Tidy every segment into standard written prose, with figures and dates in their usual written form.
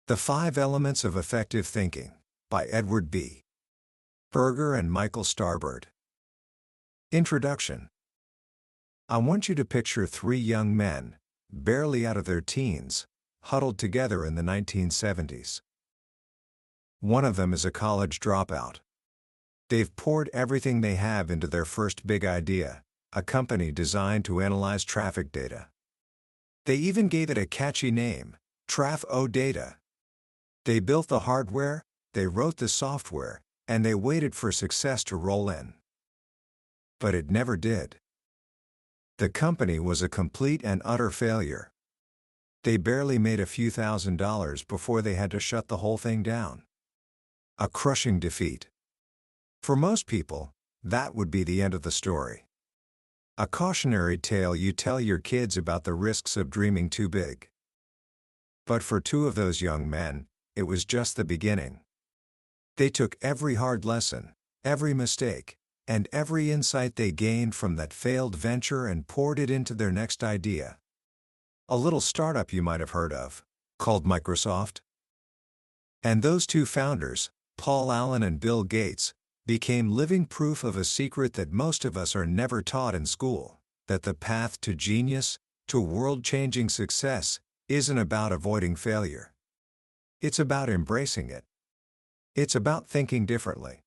The Five Elements of Effective Thinking, by Edward B. Berger and Michael Starbird. Introduction. I want you to picture three young men, barely out of their teens, huddled together in the 1970s. One of them is a college dropout. They've poured everything they have into their first big idea, a company designed to analyze traffic data. They even gave it a catchy name, Traf-O-Data. They built the hardware, they wrote the software, and they waited for success to roll in. But it never did. The company was a complete and utter failure. They barely made a few $1,000s before they had to shut the whole thing down. A crushing defeat. For most people, that would be the end of the story. A cautionary tale you tell your kids about the risks of dreaming too big. But for two of those young men, it was just the beginning. They took every hard lesson, every mistake, and every insight they gained from that failed venture and poured it into their next idea. A little startup you might have heard of, called Microsoft. And those two founders, Paul Allen and Bill Gates, became living proof of a secret that most of us are never taught in school, that the path to genius, to world-changing success, isn't about avoiding failure. It's about embracing it. It's about thinking differently.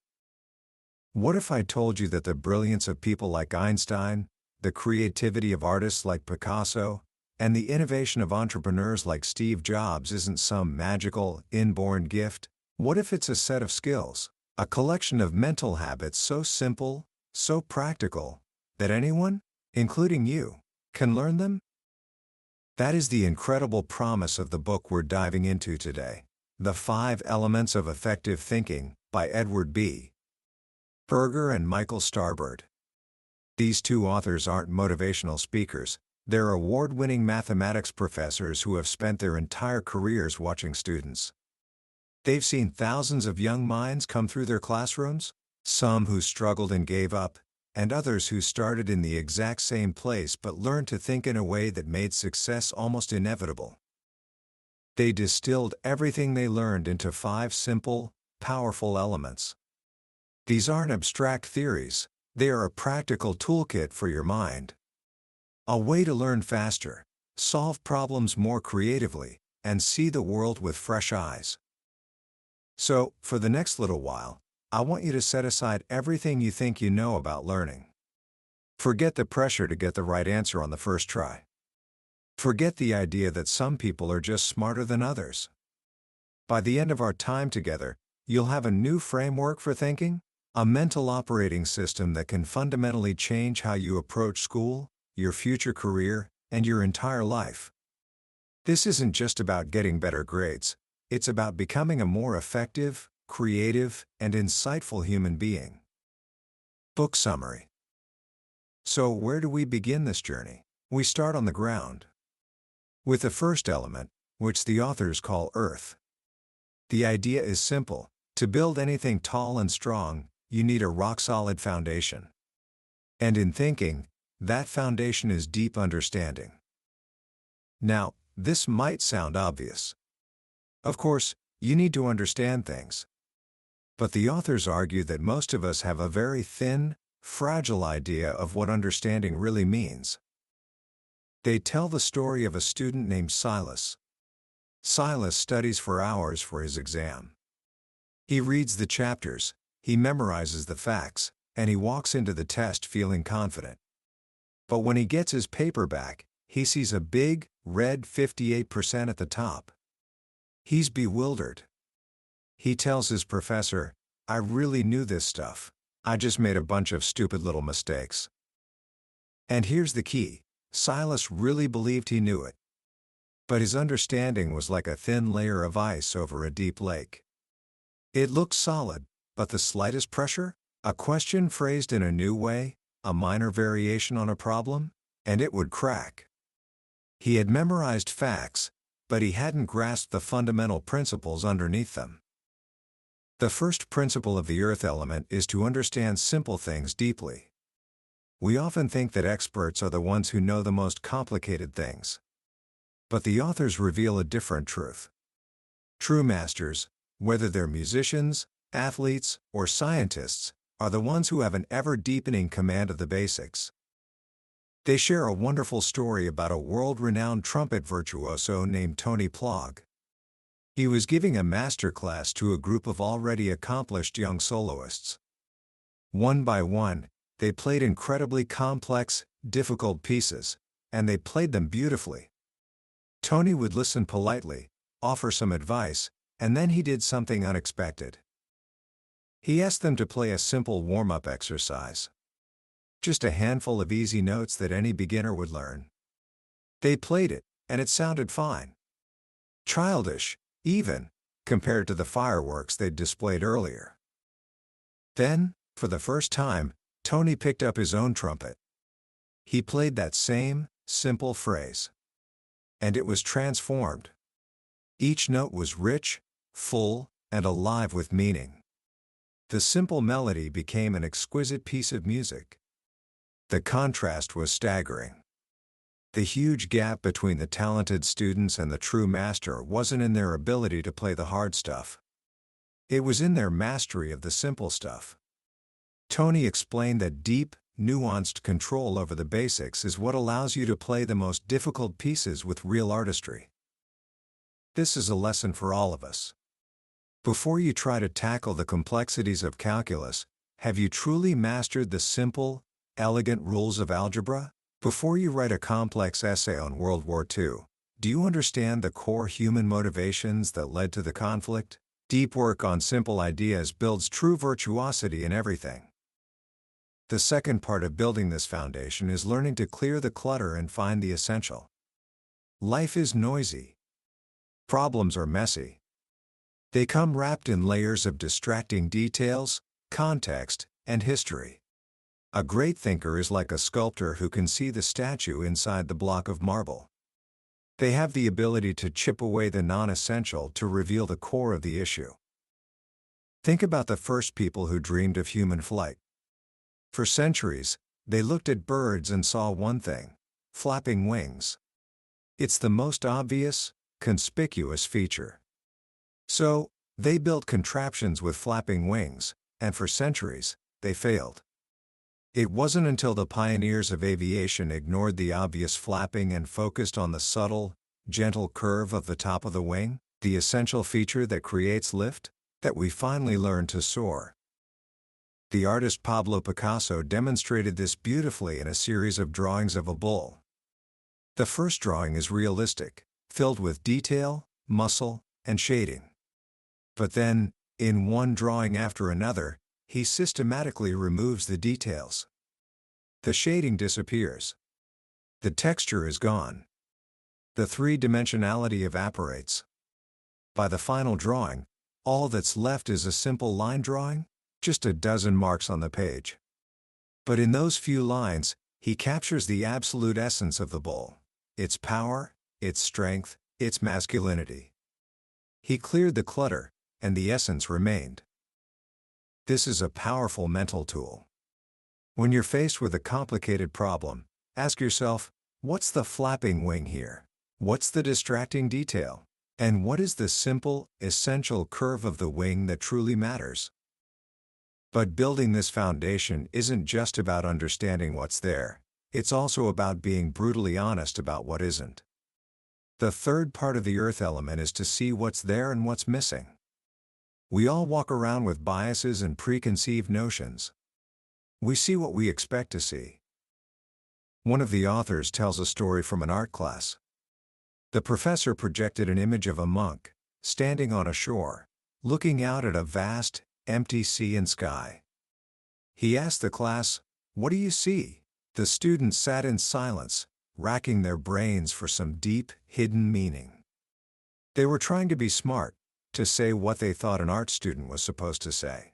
What if I told you that the brilliance of people like Einstein, the creativity of artists like Picasso, and the innovation of entrepreneurs like Steve Jobs isn't some magical, inborn gift? What if it's a set of skills, a collection of mental habits so simple, so practical, that anyone, including you, can learn them? That is the incredible promise of the book we're diving into today, The Five Elements of Effective Thinking, by Edward B. Berger and Michael Starbird. These two authors aren't motivational speakers, they're award-winning mathematics professors who have spent their entire careers watching students. They've seen thousands of young minds come through their classrooms, some who struggled and gave up, and others who started in the exact same place but learned to think in a way that made success almost inevitable. They distilled everything they learned into five simple, powerful elements. These aren't abstract theories, they are a practical toolkit for your mind. A way to learn faster, solve problems more creatively, and see the world with fresh eyes. So, for the next little while, I want you to set aside everything you think you know about learning. Forget the pressure to get the right answer on the first try. Forget the idea that some people are just smarter than others. By the end of our time together, you'll have a new framework for thinking, a mental operating system that can fundamentally change how you approach school, your future career, and your entire life. This isn't just about getting better grades, it's about becoming a more effective, creative, and insightful human being. Book summary. So where do we begin this journey? We start on the ground. With the first element, which the authors call Earth. The idea is simple: to build anything tall and strong, you need a rock-solid foundation. And in thinking, that foundation is deep understanding. Now, this might sound obvious. Of course, you need to understand things. But the authors argue that most of us have a very thin, fragile idea of what understanding really means. They tell the story of a student named Silas. Silas studies for hours for his exam. He reads the chapters, he memorizes the facts, and he walks into the test feeling confident. But when he gets his paper back, he sees a big, red 58% at the top. He's bewildered. He tells his professor, "I really knew this stuff. I just made a bunch of stupid little mistakes." And here's the key: Silas really believed he knew it. But his understanding was like a thin layer of ice over a deep lake. It looked solid, but the slightest pressure, a question phrased in a new way, a minor variation on a problem, and it would crack. He had memorized facts, but he hadn't grasped the fundamental principles underneath them. The first principle of the Earth element is to understand simple things deeply. We often think that experts are the ones who know the most complicated things. But the authors reveal a different truth. True masters, whether they're musicians, athletes, or scientists, are the ones who have an ever-deepening command of the basics. They share a wonderful story about a world-renowned trumpet virtuoso named Tony Plog. He was giving a master class to a group of already accomplished young soloists. One by one, they played incredibly complex, difficult pieces, and they played them beautifully. Tony would listen politely, offer some advice, and then he did something unexpected. He asked them to play a simple warm-up exercise. Just a handful of easy notes that any beginner would learn. They played it, and it sounded fine. Childish, even, compared to the fireworks they'd displayed earlier. Then, for the first time, Tony picked up his own trumpet. He played that same, simple phrase. And it was transformed. Each note was rich, full, and alive with meaning. The simple melody became an exquisite piece of music. The contrast was staggering. The huge gap between the talented students and the true master wasn't in their ability to play the hard stuff. It was in their mastery of the simple stuff. Tony explained that deep, nuanced control over the basics is what allows you to play the most difficult pieces with real artistry. This is a lesson for all of us. Before you try to tackle the complexities of calculus, have you truly mastered the simple, elegant rules of algebra? Before you write a complex essay on World War II, do you understand the core human motivations that led to the conflict? Deep work on simple ideas builds true virtuosity in everything. The second part of building this foundation is learning to clear the clutter and find the essential. Life is noisy. Problems are messy. They come wrapped in layers of distracting details, context, and history. A great thinker is like a sculptor who can see the statue inside the block of marble. They have the ability to chip away the non-essential to reveal the core of the issue. Think about the first people who dreamed of human flight. For centuries, they looked at birds and saw one thing: flapping wings. It's the most obvious, conspicuous feature. So, they built contraptions with flapping wings, and for centuries, they failed. It wasn't until the pioneers of aviation ignored the obvious flapping and focused on the subtle, gentle curve of the top of the wing, the essential feature that creates lift, that we finally learned to soar. The artist Pablo Picasso demonstrated this beautifully in a series of drawings of a bull. The first drawing is realistic, filled with detail, muscle, and shading. But then, in one drawing after another, he systematically removes the details. The shading disappears. The texture is gone. The three-dimensionality evaporates. By the final drawing, all that's left is a simple line drawing, just a dozen marks on the page. But in those few lines, he captures the absolute essence of the bull: its power, its strength, its masculinity. He cleared the clutter, and the essence remained. This is a powerful mental tool. When you're faced with a complicated problem, ask yourself, what's the flapping wing here? What's the distracting detail? And what is the simple, essential curve of the wing that truly matters? But building this foundation isn't just about understanding what's there, it's also about being brutally honest about what isn't. The third part of the earth element is to see what's there and what's missing. We all walk around with biases and preconceived notions. We see what we expect to see. One of the authors tells a story from an art class. The professor projected an image of a monk, standing on a shore, looking out at a vast, empty sea and sky. He asked the class, "What do you see?" The students sat in silence, racking their brains for some deep, hidden meaning. They were trying to be smart, to say what they thought an art student was supposed to say.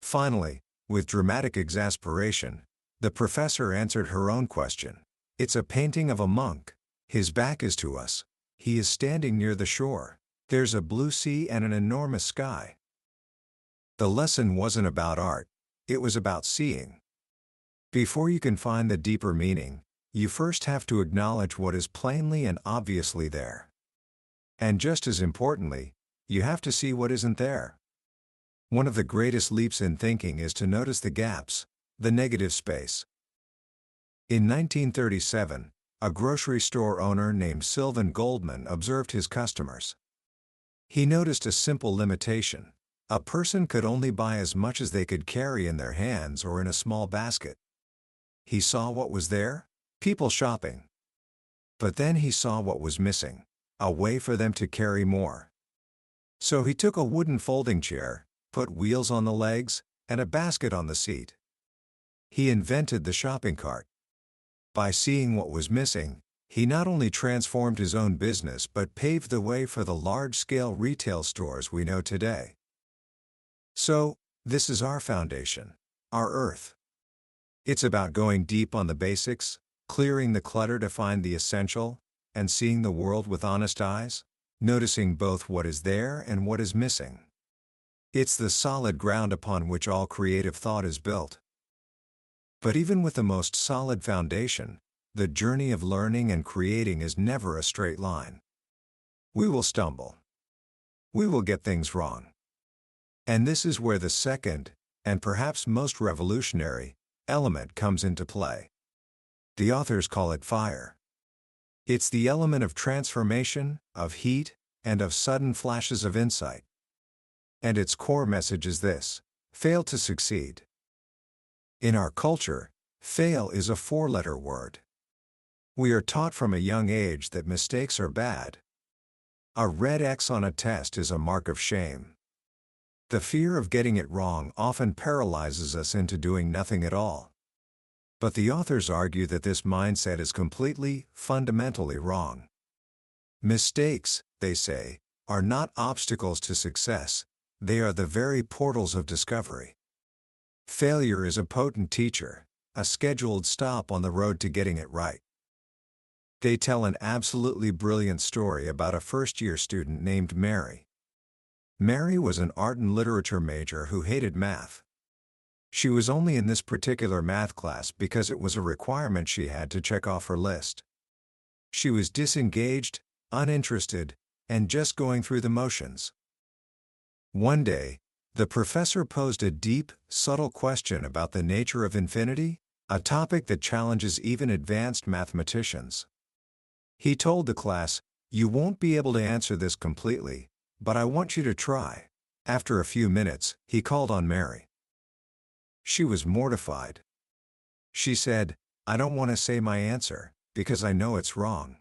Finally, with dramatic exasperation, the professor answered her own question. "It's a painting of a monk. His back is to us. He is standing near the shore. There's a blue sea and an enormous sky." The lesson wasn't about art, it was about seeing. Before you can find the deeper meaning, you first have to acknowledge what is plainly and obviously there. And just as importantly, you have to see what isn't there. One of the greatest leaps in thinking is to notice the gaps, the negative space. In 1937, a grocery store owner named Sylvan Goldman observed his customers. He noticed a simple limitation. A person could only buy as much as they could carry in their hands or in a small basket. He saw what was there: people shopping. But then he saw what was missing: a way for them to carry more. So he took a wooden folding chair, put wheels on the legs, and a basket on the seat. He invented the shopping cart. By seeing what was missing, he not only transformed his own business but paved the way for the large-scale retail stores we know today. So, this is our foundation, our earth. It's about going deep on the basics, clearing the clutter to find the essential, and seeing the world with honest eyes, noticing both what is there and what is missing. It's the solid ground upon which all creative thought is built. But even with the most solid foundation, the journey of learning and creating is never a straight line. We will stumble. We will get things wrong. And this is where the second, and perhaps most revolutionary, element comes into play. The authors call it fire. It's the element of transformation, of heat, and of sudden flashes of insight. And its core message is this: fail to succeed. In our culture, fail is a four-letter word. We are taught from a young age that mistakes are bad. A red X on a test is a mark of shame. The fear of getting it wrong often paralyzes us into doing nothing at all. But the authors argue that this mindset is completely, fundamentally wrong. Mistakes, they say, are not obstacles to success, they are the very portals of discovery. Failure is a potent teacher, a scheduled stop on the road to getting it right. They tell an absolutely brilliant story about a first-year student named Mary. Mary was an art and literature major who hated math. She was only in this particular math class because it was a requirement she had to check off her list. She was disengaged, uninterested, and just going through the motions. One day, the professor posed a deep, subtle question about the nature of infinity, a topic that challenges even advanced mathematicians. He told the class, "You won't be able to answer this completely, but I want you to try." After a few minutes, he called on Mary. She was mortified. She said, "I don't want to say my answer, because I know it's wrong."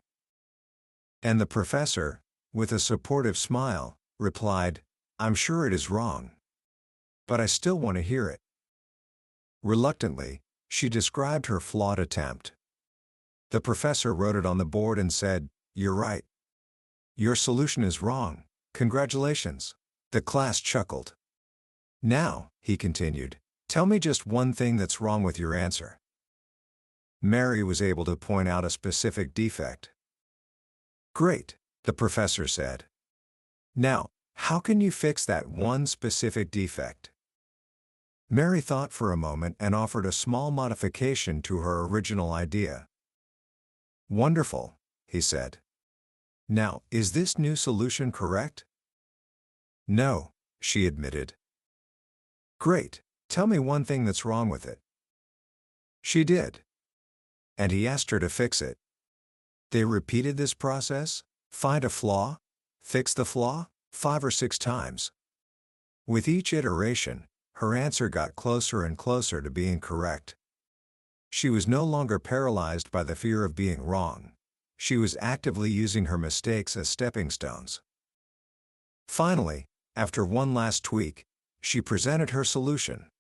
And the professor, with a supportive smile, replied, "I'm sure it is wrong. But I still want to hear it." Reluctantly, she described her flawed attempt. The professor wrote it on the board and said, "You're right. Your solution is wrong. Congratulations." The class chuckled. "Now," he continued, "tell me just one thing that's wrong with your answer." Mary was able to point out a specific defect. "Great," the professor said. "Now, how can you fix that one specific defect?" Mary thought for a moment and offered a small modification to her original idea. "Wonderful," he said. "Now, is this new solution correct?" "No," she admitted. "Great. Tell me one thing that's wrong with it." She did. And he asked her to fix it. They repeated this process: find a flaw, fix the flaw, 5 or 6 times. With each iteration, her answer got closer and closer to being correct. She was no longer paralyzed by the fear of being wrong. She was actively using her mistakes as stepping stones. Finally, after one last tweak, she presented her solution.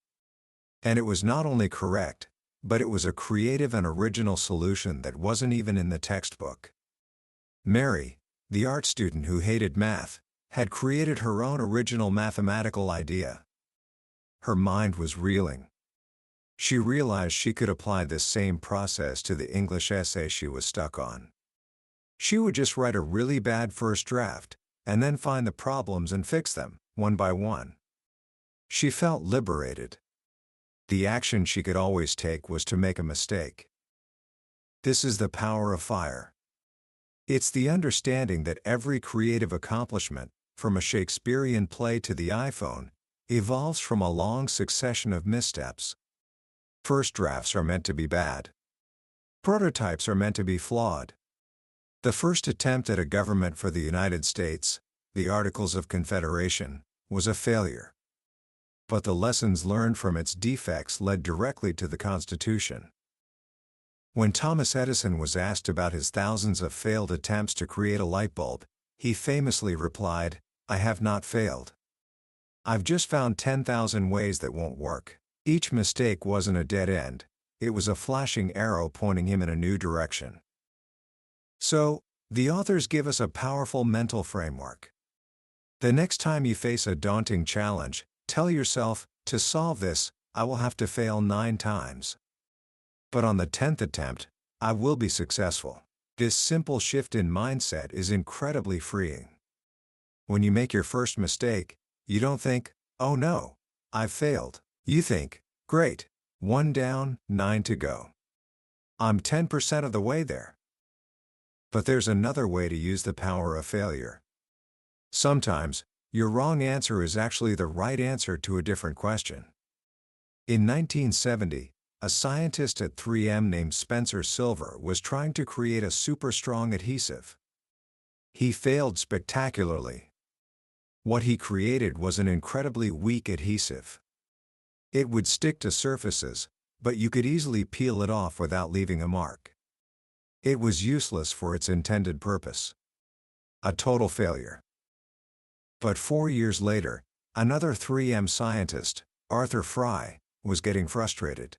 And it was not only correct, but it was a creative and original solution that wasn't even in the textbook. Mary, the art student who hated math, had created her own original mathematical idea. Her mind was reeling. She realized she could apply this same process to the English essay she was stuck on. She would just write a really bad first draft, and then find the problems and fix them, one by one. She felt liberated. The action she could always take was to make a mistake. This is the power of fire. It's the understanding that every creative accomplishment, from a Shakespearean play to the iPhone, evolves from a long succession of missteps. First drafts are meant to be bad. Prototypes are meant to be flawed. The first attempt at a government for the United States, the Articles of Confederation, was a failure. But the lessons learned from its defects led directly to the Constitution. When Thomas Edison was asked about his thousands of failed attempts to create a light bulb, he famously replied, "I have not failed. I've just found 10,000 ways that won't work." Each mistake wasn't a dead end, it was a flashing arrow pointing him in a new direction. So, the authors give us a powerful mental framework. The next time you face a daunting challenge, tell yourself, to solve this, I will have to fail 9 times. But on the 10th attempt, I will be successful. This simple shift in mindset is incredibly freeing. When you make your first mistake, you don't think, "Oh no, I've failed." You think, "Great, 1 down, 9 to go. I'm 10% of the way there." But there's another way to use the power of failure. Sometimes, your wrong answer is actually the right answer to a different question. In 1970, a scientist at 3M named Spencer Silver was trying to create a super strong adhesive. He failed spectacularly. What he created was an incredibly weak adhesive. It would stick to surfaces, but you could easily peel it off without leaving a mark. It was useless for its intended purpose. A total failure. But 4 years later, another 3M scientist, Arthur Fry, was getting frustrated.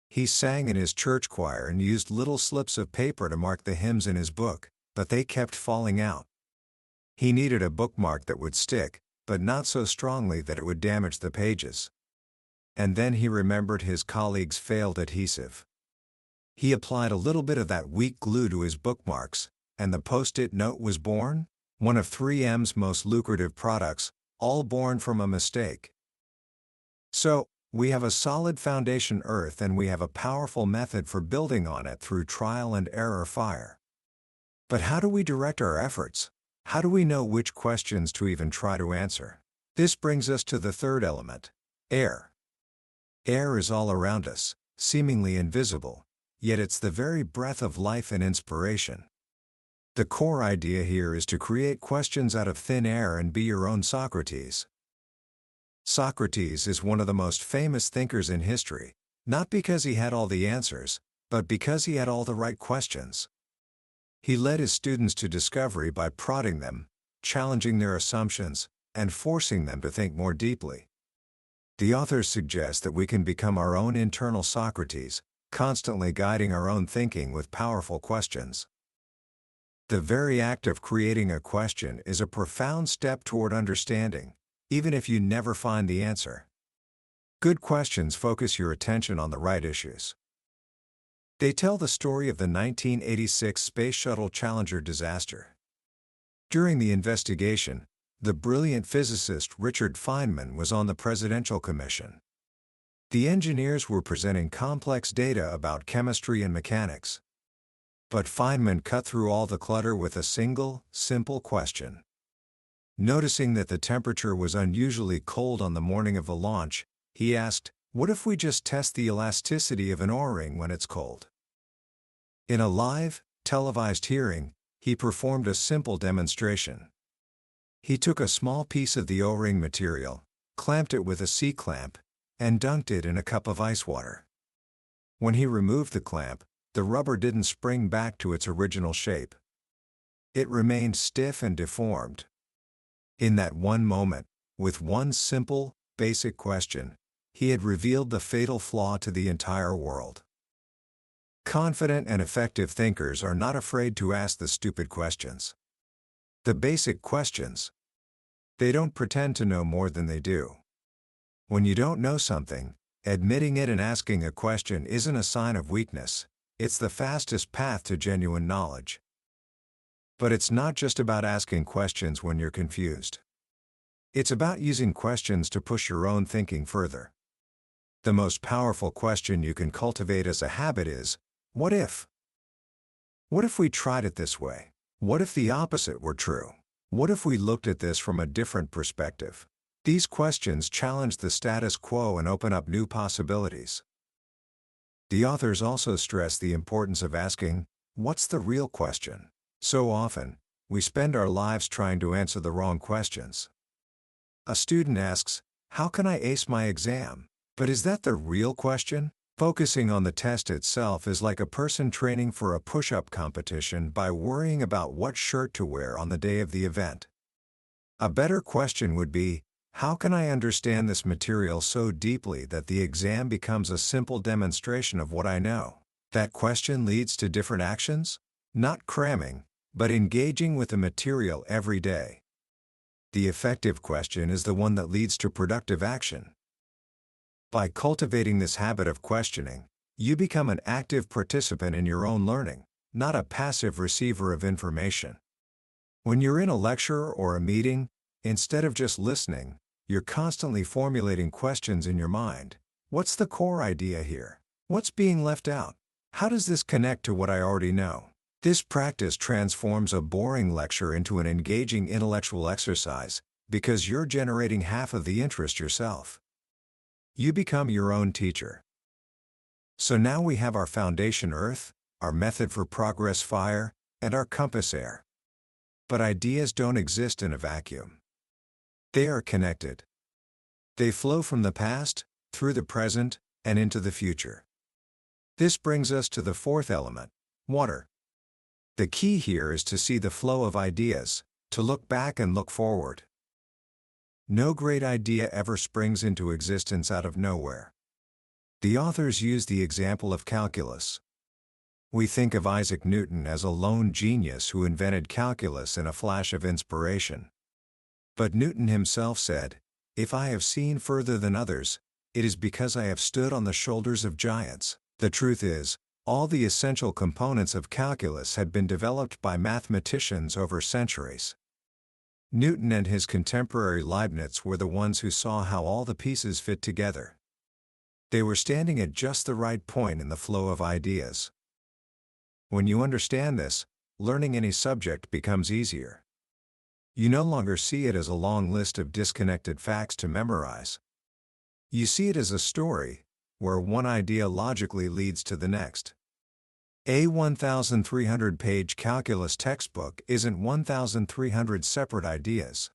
He sang in his church choir and used little slips of paper to mark the hymns in his book, but they kept falling out. He needed a bookmark that would stick, but not so strongly that it would damage the pages. And then he remembered his colleague's failed adhesive. He applied a little bit of that weak glue to his bookmarks, and the Post-it note was born, one of 3M's most lucrative products, all born from a mistake. So, we have a solid foundation earth and we have a powerful method for building on it through trial and error fire. But how do we direct our efforts? How do we know which questions to even try to answer? This brings us to the third element, air. Air is all around us, seemingly invisible, yet it's the very breath of life and inspiration. The core idea here is to create questions out of thin air and be your own Socrates. Socrates is one of the most famous thinkers in history, not because he had all the answers, but because he had all the right questions. He led his students to discovery by prodding them, challenging their assumptions, and forcing them to think more deeply. The authors suggest that we can become our own internal Socrates, constantly guiding our own thinking with powerful questions. The very act of creating a question is a profound step toward understanding, even if you never find the answer. Good questions focus your attention on the right issues. They tell the story of the 1986 Space Shuttle Challenger disaster. During the investigation, the brilliant physicist Richard Feynman was on the Presidential Commission. The engineers were presenting complex data about chemistry and mechanics. But Feynman cut through all the clutter with a single, simple question. Noticing that the temperature was unusually cold on the morning of the launch, he asked, "What if we just test the elasticity of an O-ring when it's cold?" In a live, televised hearing, he performed a simple demonstration. He took a small piece of the O-ring material, clamped it with a C-clamp, and dunked it in a cup of ice water. When he removed the clamp, the rubber didn't spring back to its original shape. It remained stiff and deformed. In that one moment, with one simple, basic question, he had revealed the fatal flaw to the entire world. Confident and effective thinkers are not afraid to ask the stupid questions. The basic questions. They don't pretend to know more than they do. When you don't know something, admitting it and asking a question isn't a sign of weakness, it's the fastest path to genuine knowledge. But it's not just about asking questions when you're confused. It's about using questions to push your own thinking further. The most powerful question you can cultivate as a habit is, what if? What if we tried it this way? What if the opposite were true? What if we looked at this from a different perspective? These questions challenge the status quo and open up new possibilities. The authors also stress the importance of asking, what's the real question? So often, we spend our lives trying to answer the wrong questions. A student asks, how can I ace my exam? But is that the real question? Focusing on the test itself is like a person training for a push-up competition by worrying about what shirt to wear on the day of the event. A better question would be, how can I understand this material so deeply that the exam becomes a simple demonstration of what I know? That question leads to different actions, not cramming, but engaging with the material every day. The effective question is the one that leads to productive action. By cultivating this habit of questioning, you become an active participant in your own learning, not a passive receiver of information. When you're in a lecture or a meeting, instead of just listening, you're constantly formulating questions in your mind. What's the core idea here? What's being left out? How does this connect to what I already know? This practice transforms a boring lecture into an engaging intellectual exercise, because you're generating half of the interest yourself. You become your own teacher. So now we have our foundation earth, our method for progress fire, and our compass air. But ideas don't exist in a vacuum. They are connected. They flow from the past, through the present, and into the future. This brings us to the fourth element, water. The key here is to see the flow of ideas, to look back and look forward. No great idea ever springs into existence out of nowhere. The authors use the example of calculus. We think of Isaac Newton as a lone genius who invented calculus in a flash of inspiration. But Newton himself said, "If I have seen further than others, it is because I have stood on the shoulders of giants." The truth is, all the essential components of calculus had been developed by mathematicians over centuries. Newton and his contemporary Leibniz were the ones who saw how all the pieces fit together. They were standing at just the right point in the flow of ideas. When you understand this, learning any subject becomes easier. You no longer see it as a long list of disconnected facts to memorize. You see it as a story, where one idea logically leads to the next. A 1,300-page calculus textbook isn't 1,300 separate ideas.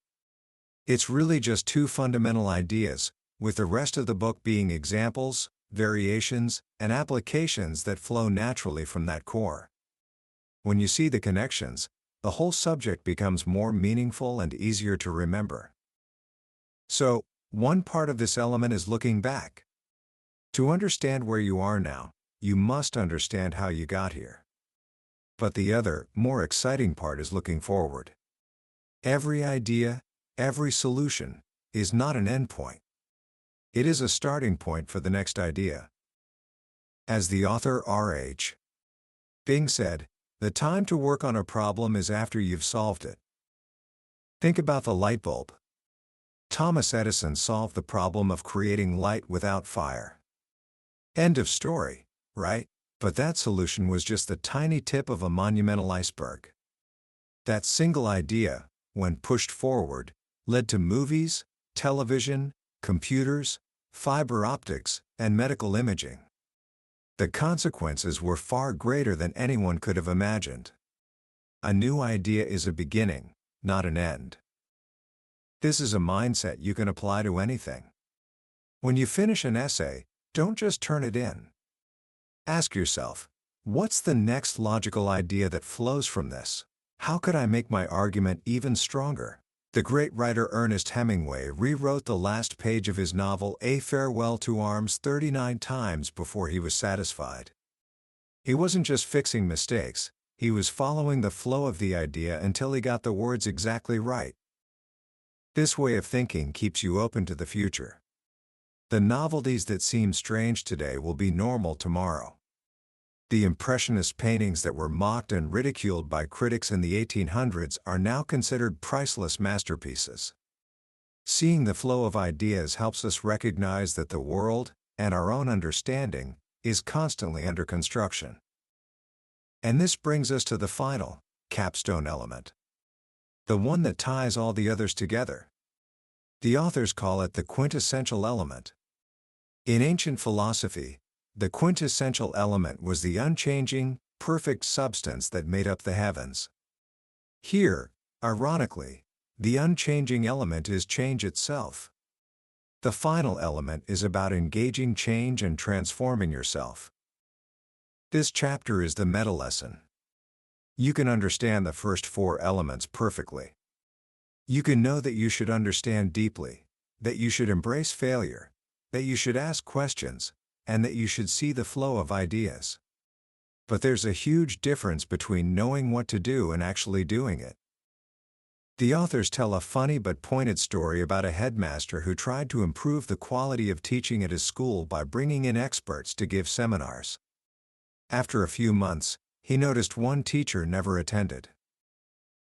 It's really just two fundamental ideas, with the rest of the book being examples, variations, and applications that flow naturally from that core. When you see the connections, the whole subject becomes more meaningful and easier to remember. So, one part of this element is looking back. To understand where you are now, you must understand how you got here. But the other, more exciting part is looking forward. Every idea, every solution, is not an endpoint. It is a starting point for the next idea. As the author R.H. Bing said, the time to work on a problem is after you've solved it. Think about the light bulb. Thomas Edison solved the problem of creating light without fire. End of story. Right? But that solution was just the tiny tip of a monumental iceberg. That single idea, when pushed forward, led to movies, television, computers, fiber optics, and medical imaging. The consequences were far greater than anyone could have imagined. A new idea is a beginning, not an end. This is a mindset you can apply to anything. When you finish an essay, don't just turn it in. Ask yourself, what's the next logical idea that flows from this? How could I make my argument even stronger? The great writer Ernest Hemingway rewrote the last page of his novel A Farewell to Arms 39 times before he was satisfied. He wasn't just fixing mistakes, he was following the flow of the idea until he got the words exactly right. This way of thinking keeps you open to the future. The novelties that seem strange today will be normal tomorrow. The Impressionist paintings that were mocked and ridiculed by critics in the 1800s are now considered priceless masterpieces. Seeing the flow of ideas helps us recognize that the world, and our own understanding, is constantly under construction. And this brings us to the final, capstone element. The one that ties all the others together. The authors call it the quintessential element. In ancient philosophy, the quintessential element was the unchanging, perfect substance that made up the heavens. Here, ironically, the unchanging element is change itself. The final element is about engaging change and transforming yourself. This chapter is the meta lesson. You can understand the first 4 elements perfectly. You can know that you should understand deeply, that you should embrace failure, that you should ask questions, and that you should see the flow of ideas. But there's a huge difference between knowing what to do and actually doing it. The authors tell a funny but pointed story about a headmaster who tried to improve the quality of teaching at his school by bringing in experts to give seminars. After a few months, he noticed one teacher never attended.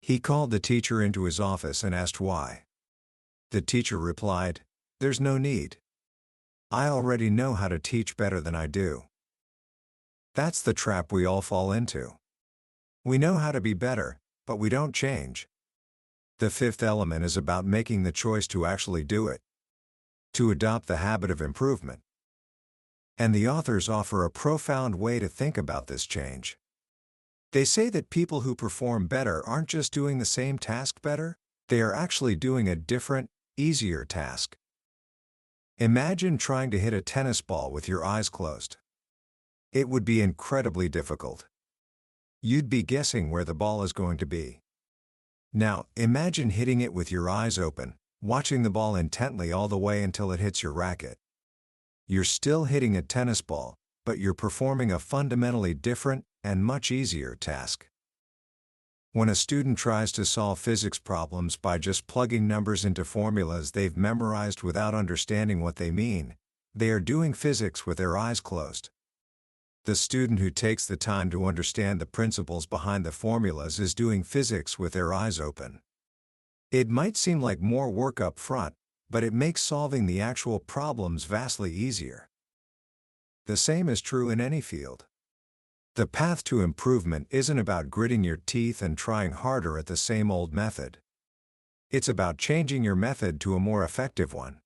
He called the teacher into his office and asked why. The teacher replied, "There's no need. I already know how to teach better than I do." That's the trap we all fall into. We know how to be better, but we don't change. The 5th element is about making the choice to actually do it, to adopt the habit of improvement. And the authors offer a profound way to think about this change. They say that people who perform better aren't just doing the same task better, they are actually doing a different, easier task. Imagine trying to hit a tennis ball with your eyes closed. It would be incredibly difficult. You'd be guessing where the ball is going to be. Now, imagine hitting it with your eyes open, watching the ball intently all the way until it hits your racket. You're still hitting a tennis ball, but you're performing a fundamentally different and much easier task. When a student tries to solve physics problems by just plugging numbers into formulas they've memorized without understanding what they mean, they are doing physics with their eyes closed. The student who takes the time to understand the principles behind the formulas is doing physics with their eyes open. It might seem like more work up front, but it makes solving the actual problems vastly easier. The same is true in any field. The path to improvement isn't about gritting your teeth and trying harder at the same old method. It's about changing your method to a more effective one.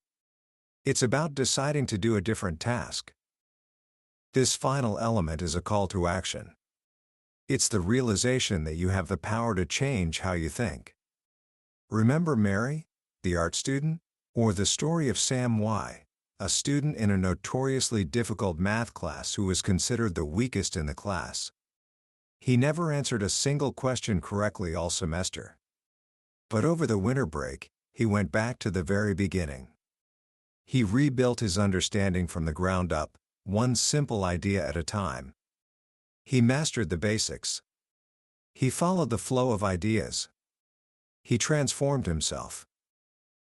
It's about deciding to do a different task. This final element is a call to action. It's the realization that you have the power to change how you think. Remember Mary, the art student? Or the story of Sam Y., a student in a notoriously difficult math class who was considered the weakest in the class. He never answered a single question correctly all semester. But over the winter break, he went back to the very beginning. He rebuilt his understanding from the ground up, one simple idea at a time. He mastered the basics. He followed the flow of ideas. He transformed himself.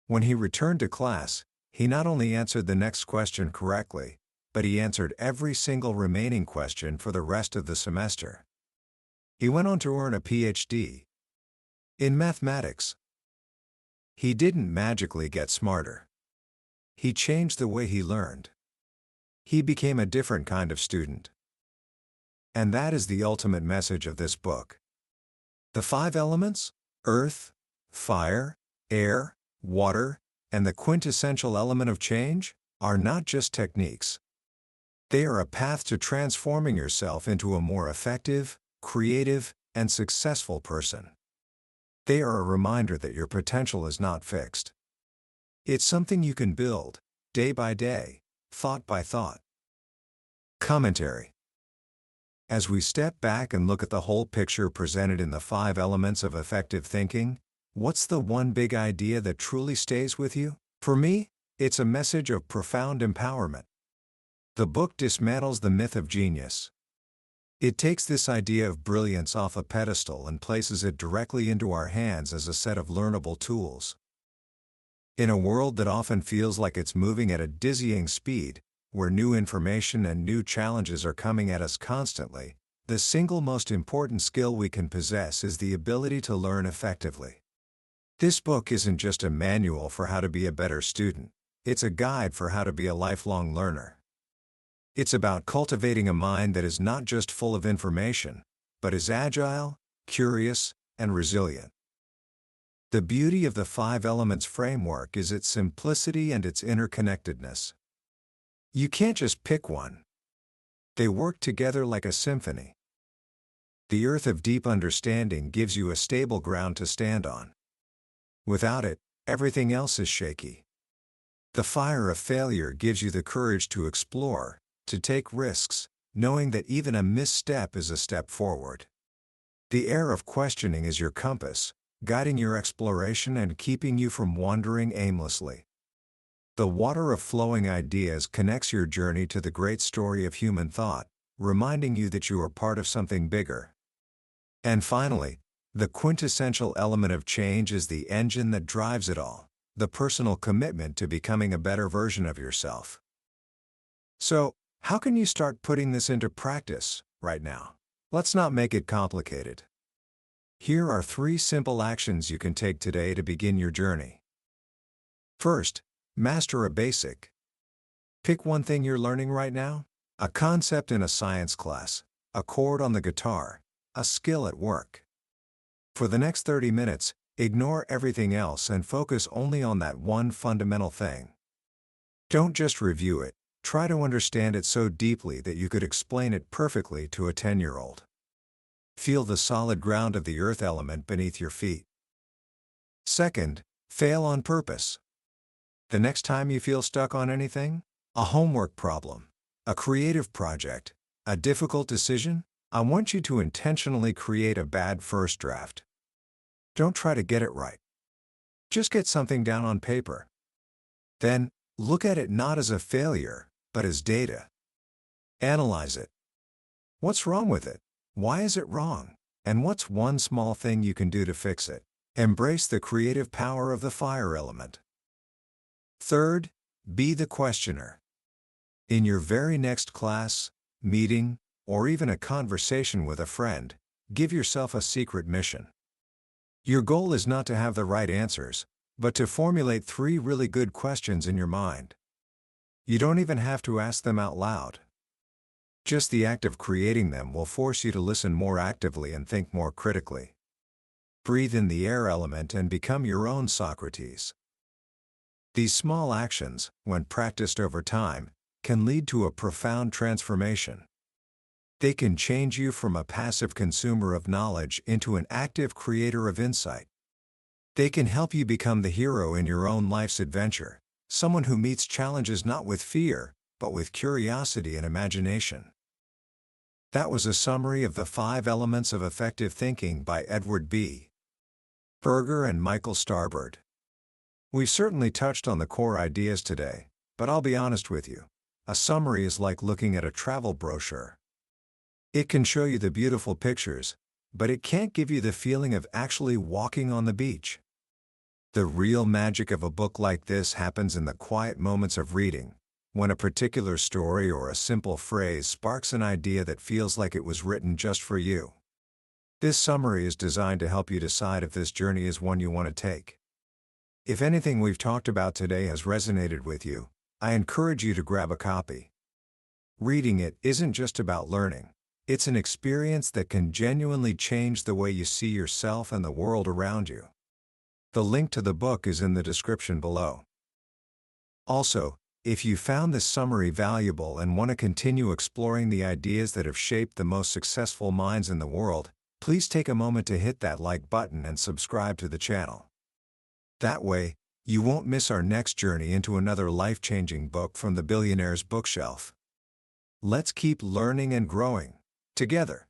When he returned to class, he not only answered the next question correctly, but he answered every single remaining question for the rest of the semester. He went on to earn a PhD in mathematics. He didn't magically get smarter. He changed the way he learned. He became a different kind of student. And that is the ultimate message of this book. The 5 elements, earth, fire, air, water, and the quintessential element of change, are not just techniques. They are a path to transforming yourself into a more effective, creative, and successful person. They are a reminder that your potential is not fixed. It's something you can build, day by day, thought by thought. Commentary. As we step back and look at the whole picture presented in the 5 elements of effective thinking, what's the one big idea that truly stays with you? For me, it's a message of profound empowerment. The book dismantles the myth of genius. It takes this idea of brilliance off a pedestal and places it directly into our hands as a set of learnable tools. In a world that often feels like it's moving at a dizzying speed, where new information and new challenges are coming at us constantly, the single most important skill we can possess is the ability to learn effectively. This book isn't just a manual for how to be a better student, it's a guide for how to be a lifelong learner. It's about cultivating a mind that is not just full of information, but is agile, curious, and resilient. The beauty of the 5 elements framework is its simplicity and its interconnectedness. You can't just pick one. They work together like a symphony. The earth of deep understanding gives you a stable ground to stand on. Without it, everything else is shaky. The fire of failure gives you the courage to explore, to take risks, knowing that even a misstep is a step forward. The air of questioning is your compass, guiding your exploration and keeping you from wandering aimlessly. The water of flowing ideas connects your journey to the great story of human thought, reminding you that you are part of something bigger. And finally, the quintessential element of change is the engine that drives it all, the personal commitment to becoming a better version of yourself. So, how can you start putting this into practice right now? Let's not make it complicated. Here are 3 simple actions you can take today to begin your journey. First, master a basic. Pick one thing you're learning right now: a concept in a science class, a chord on the guitar, a skill at work. For the next 30 minutes, ignore everything else and focus only on that one fundamental thing. Don't just review it, try to understand it so deeply that you could explain it perfectly to a 10-year-old. Feel the solid ground of the earth element beneath your feet. Second, fail on purpose. The next time you feel stuck on anything, a homework problem, a creative project, a difficult decision, I want you to intentionally create a bad first draft. Don't try to get it right. Just get something down on paper. Then, look at it not as a failure, but as data. Analyze it. What's wrong with it? Why is it wrong? And what's one small thing you can do to fix it? Embrace the creative power of the fire element. Third, be the questioner. In your very next class, meeting, or even a conversation with a friend, give yourself a secret mission. Your goal is not to have the right answers, but to formulate 3 really good questions in your mind. You don't even have to ask them out loud. Just the act of creating them will force you to listen more actively and think more critically. Breathe in the air element and become your own Socrates. These small actions, when practiced over time, can lead to a profound transformation. They can change you from a passive consumer of knowledge into an active creator of insight. They can help you become the hero in your own life's adventure, someone who meets challenges not with fear, but with curiosity and imagination. That was a summary of the 5 elements of effective thinking by Edward B. Berger and Michael Starbird. We've certainly touched on the core ideas today, but I'll be honest with you. A summary is like looking at a travel brochure. It can show you the beautiful pictures, but it can't give you the feeling of actually walking on the beach. The real magic of a book like this happens in the quiet moments of reading, when a particular story or a simple phrase sparks an idea that feels like it was written just for you. This summary is designed to help you decide if this journey is one you want to take. If anything we've talked about today has resonated with you, I encourage you to grab a copy. Reading it isn't just about learning. It's an experience that can genuinely change the way you see yourself and the world around you. The link to the book is in the description below. Also, if you found this summary valuable and want to continue exploring the ideas that have shaped the most successful minds in the world, please take a moment to hit that like button and subscribe to the channel. That way, you won't miss our next journey into another life-changing book from the billionaire's bookshelf. Let's keep learning and growing together.